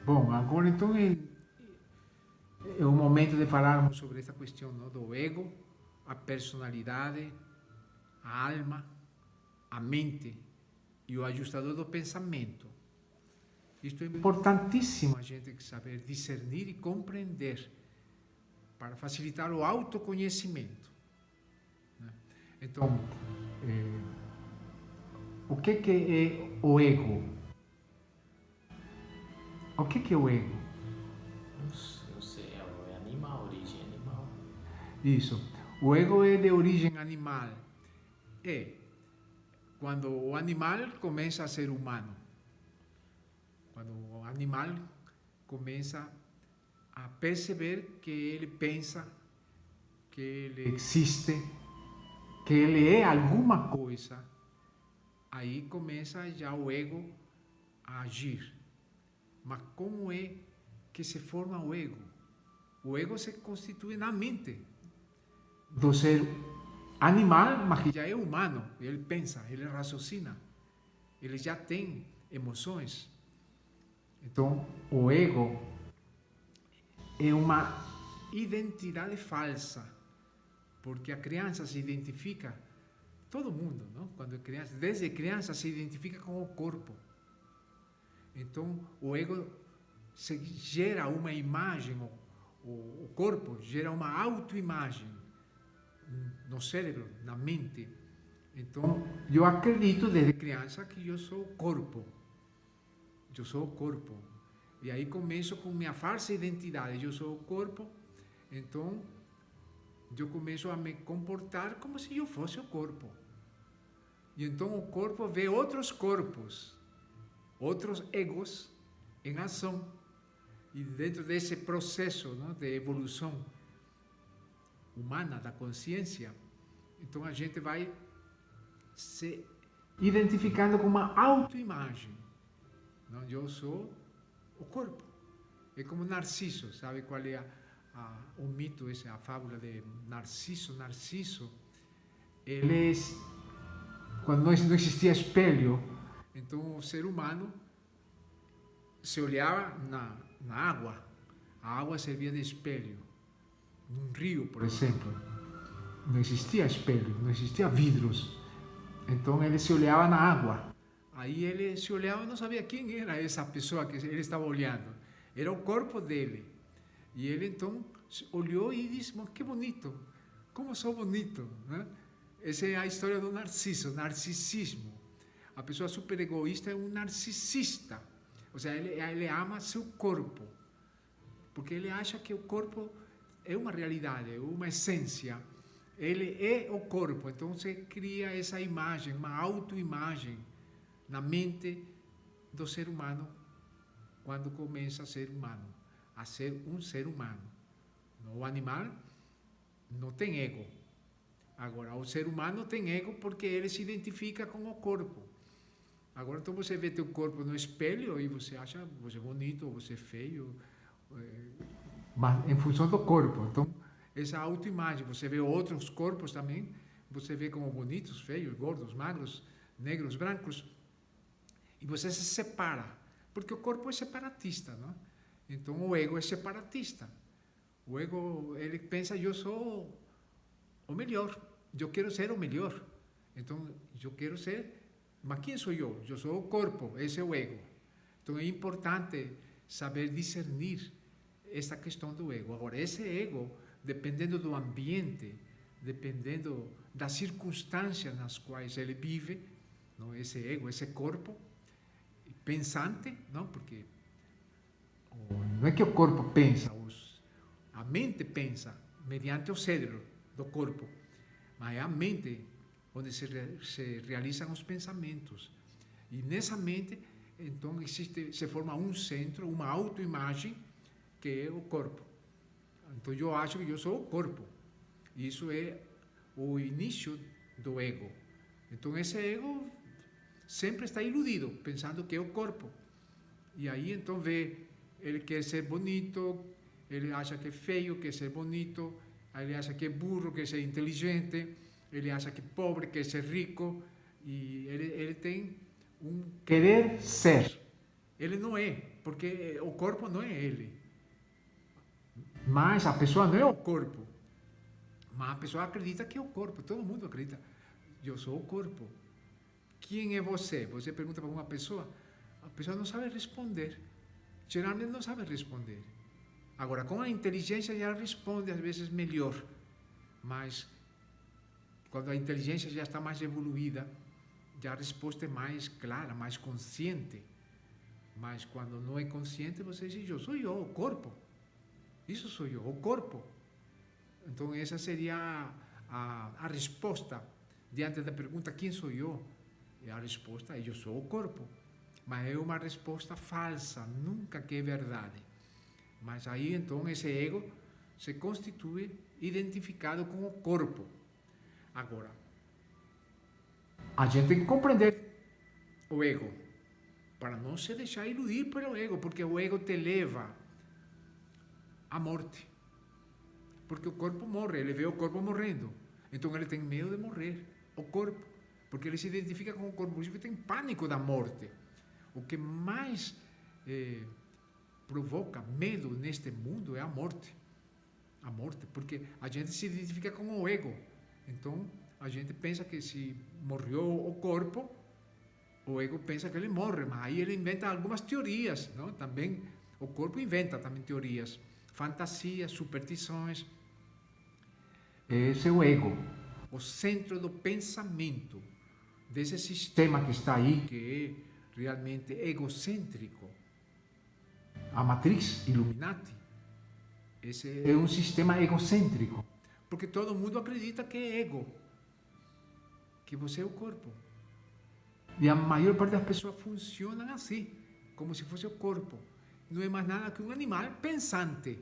Bom, agora então é o momento de falarmos sobre essa questão, não, do ego, a personalidade, a alma, a mente e o ajustador do pensamento. Isto é importantíssimo a gente saber discernir e compreender para facilitar o autoconhecimento, né? Então, o que é o ego? O que é o ego? Não sei, é animal, origem animal. Isso. O ego é de origem animal. É quando o animal começa a ser humano. Quando o animal começa a perceber que ele pensa, que ele existe, que ele é alguma coisa, aí começa já o ego a agir. Mas como é que se forma o ego? O ego se constitui na mente do ser animal, mas que já é humano. Ele pensa, ele raciocina, ele já tem emoções. Então, o ego é uma identidade falsa, porque a criança se identifica, todo mundo, não? Quando é criança, desde criança se identifica com o corpo. Então, o ego gera uma imagem, o corpo gera uma autoimagem no cérebro, na mente. Então, eu acredito desde criança que eu sou o corpo. Eu sou o corpo. E aí começo com minha falsa identidade. Eu sou o corpo, então eu começo a me comportar como se eu fosse o corpo. E então o corpo vê outros corpos, outros egos em ação. E dentro desse processo, não, de evolução humana da consciência, então a gente vai se identificando com uma autoimagem. Não, eu sou o corpo. É como Narciso, sabe qual é o mito, a fábula de Narciso? Narciso, ele, quando não existia espelho, então o ser humano se olhava na água. A água servia de espelho. Num rio, por exemplo, não existia espelho, não existia vidros. Então ele se olhava na água. Aí ele se olhava e não sabia quem era essa pessoa que ele estava olhando. Era o corpo dele. E ele então olhou e disse: que bonito, como sou bonito, né? Essa é a história do Narciso, narcisismo. A pessoa super egoísta é um narcisista. Ou seja, ele ama seu corpo. Porque ele acha que o corpo é uma realidade, é uma essência. Ele é o corpo. Então você cria essa imagem, uma autoimagem na mente do ser humano quando começa a ser humano, a ser um ser humano. O animal não tem ego. Agora, o ser humano tem ego porque ele se identifica com o corpo. Agora, então você vê teu corpo no espelho e você acha você é bonito ou você é feio, mas em função do corpo. Então, essa autoimagem, você vê outros corpos também, você vê como bonitos, feios, gordos, magros, negros, brancos, e você se separa, porque o corpo é separatista, não? Então o ego é separatista. O ego, ele pensa, eu sou o melhor, eu quero ser o melhor. Então eu quero ser, mas quem sou eu? Eu sou o corpo, esse é o ego. Então é importante saber discernir essa questão do ego. Agora, esse ego, dependendo do ambiente, dependendo das circunstâncias nas quais ele vive, não? Esse ego, esse corpo, pensante, não? Porque não é que o corpo pensa, a mente pensa mediante o cérebro do corpo, mas é a mente onde se realizam os pensamentos. E nessa mente, então, se forma um centro, uma autoimagem, que é o corpo. Então eu acho que eu sou o corpo. Isso é o início do ego. Então esse ego sempre está iludido, pensando que é o corpo. E aí então vê, ele quer ser bonito, ele acha que é feio, quer ser bonito, aí ele acha que é burro, quer ser inteligente, ele acha que é pobre, quer ser rico, e ele tem um querer ser. Ele não é. porque o corpo não é ele. Mas a pessoa não é o corpo. Mas a pessoa acredita que é o corpo. Todo mundo acredita. Eu sou o corpo. Quem é você? Você pergunta para uma pessoa, a pessoa não sabe responder. Geralmente não sabe responder. Agora, com a inteligência já responde às vezes melhor. Mas quando a inteligência já está mais evoluída, já a resposta é mais clara, mais consciente. Mas quando não é consciente, você diz, eu sou eu, o corpo. Isso sou eu, o corpo. Então essa seria a resposta diante da pergunta, quem sou eu? E a resposta é, eu sou o corpo. Mas é uma resposta falsa, nunca que é verdade. Mas aí então esse ego se constitui identificado com o corpo. Agora, a gente tem que compreender o ego, para não se deixar iludir pelo ego, porque o ego te leva à morte. Porque o corpo morre, ele vê o corpo morrendo. Então ele tem medo de morrer, o corpo, porque ele se identifica com o corpo, por isso que tem pânico da morte. O que mais provoca medo neste mundo é a morte. A morte, porque a gente se identifica com o ego. Então a gente pensa que se morreu o corpo, o ego pensa que ele morre, mas aí ele inventa algumas teorias, não? Também o corpo inventa também teorias, fantasias, superstições. Esse é o ego, o centro do pensamento desse sistema que está aí, que é realmente egocêntrico. A matriz Illuminati, esse é um sistema egocêntrico, porque todo mundo acredita que é ego, que você é o corpo. E a maior parte das pessoas funcionam assim, como se fosse o corpo. Não é mais nada que um animal pensante.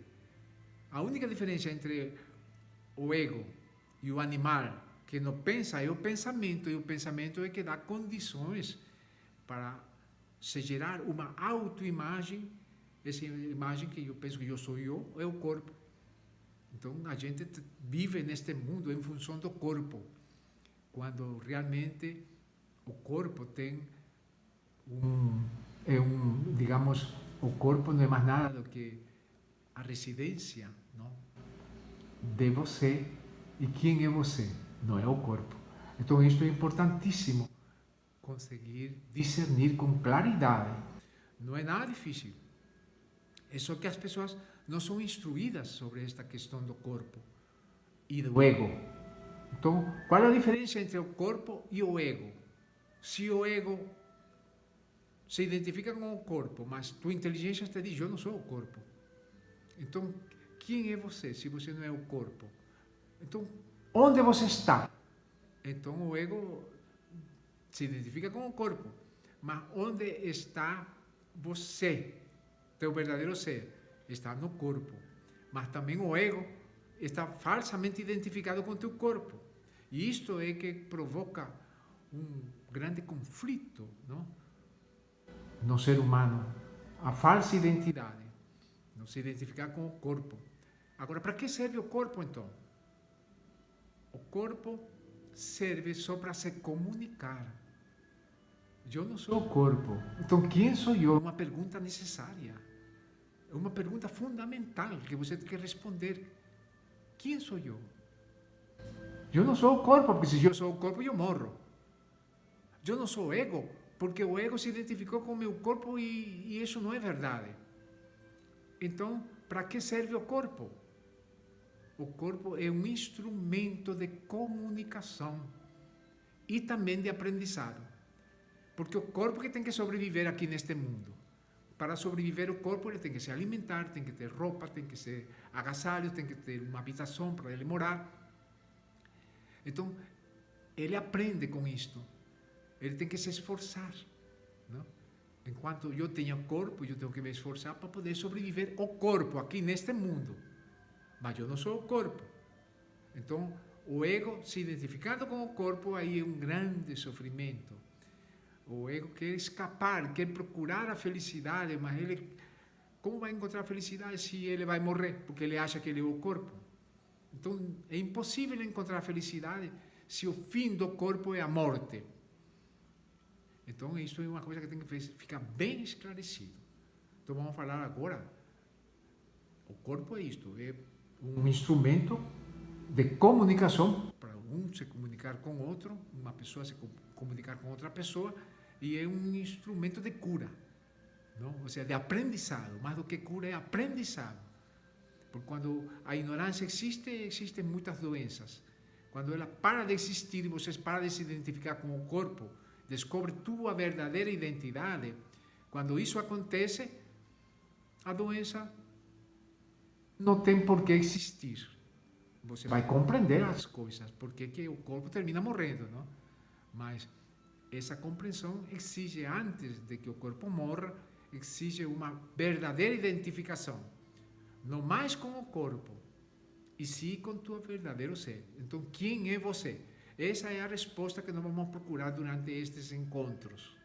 A única diferença entre o ego e o animal que não pensa é o pensamento, e o pensamento é que dá condições para se gerar uma autoimagem. Essa imagem que eu penso que eu sou eu, é o corpo. Então a gente vive neste mundo em função do corpo, quando realmente o corpo tem digamos, o corpo não é mais nada do que a residência, não? De você. E quem é você? Não é o corpo. Então isso é importantíssimo, conseguir discernir com claridade. Não é nada difícil. É só que as pessoas não são instruídas sobre esta questão do corpo e do ego. Então, qual é a diferença entre o corpo e o ego? Se o ego se identifica com o corpo, mas tua inteligência te diz, eu não sou o corpo. Então, quem é você se você não é o corpo? Então, onde você está? Então, o ego se identifica com o corpo, mas onde está você? Teu verdadeiro ser está no corpo, mas também o ego está falsamente identificado com teu corpo. E isto é que provoca um grande conflito, não? No ser humano, a falsa identidade, não se identificar com o corpo. Agora, para que serve o corpo então? O corpo serve só para se comunicar. Eu não sou o corpo. Então, quem sou eu? É uma pergunta necessária. É uma pergunta fundamental que você tem que responder. Quem sou eu? Eu não sou o corpo, porque se eu sou o corpo, eu morro. Eu não sou o ego, porque o ego se identificou com o meu corpo e isso não é verdade. Então, para que serve o corpo? O corpo é um instrumento de comunicação e também de aprendizado. Porque o corpo que tem que sobreviver aqui neste mundo. Para sobreviver o corpo, ele tem que se alimentar, tem que ter roupa, tem que ser agasalho, tem que ter uma habitação para ele morar. Então, ele aprende com isto. Ele tem que se esforçar, não? Enquanto eu tenho corpo, eu tenho que me esforçar para poder sobreviver o corpo aqui neste mundo. Mas eu não sou o corpo. Então, o ego se identificando com o corpo, aí é um grande sofrimento. O ego quer escapar, quer procurar a felicidade, mas ele, como vai encontrar a felicidade se ele vai morrer? Porque ele acha que ele é o corpo. Então, é impossível encontrar a felicidade se o fim do corpo é a morte. Então, isso é uma coisa que tem que ficar bem esclarecido. Então vamos falar agora. O corpo é isto, é um instrumento de comunicação para um se comunicar com outro, uma pessoa se comunicar com outra pessoa, e é um instrumento de cura, não? Ou seja, de aprendizado. Mais do que cura, é aprendizado. Porque quando a ignorância existe, existem muitas doenças. Quando ela para de existir e você para de se identificar com o corpo, descobre tua verdadeira identidade. Quando isso acontece, a doença não tem por que existir. Você vai compreender as coisas, porque que o corpo termina morrendo, não? Mas essa compreensão exige, antes de que o corpo morra, exige uma verdadeira identificação. Não mais com o corpo, e sim com o teu verdadeiro ser. Então, quem é você? Essa é a resposta que nós vamos procurar durante estes encontros.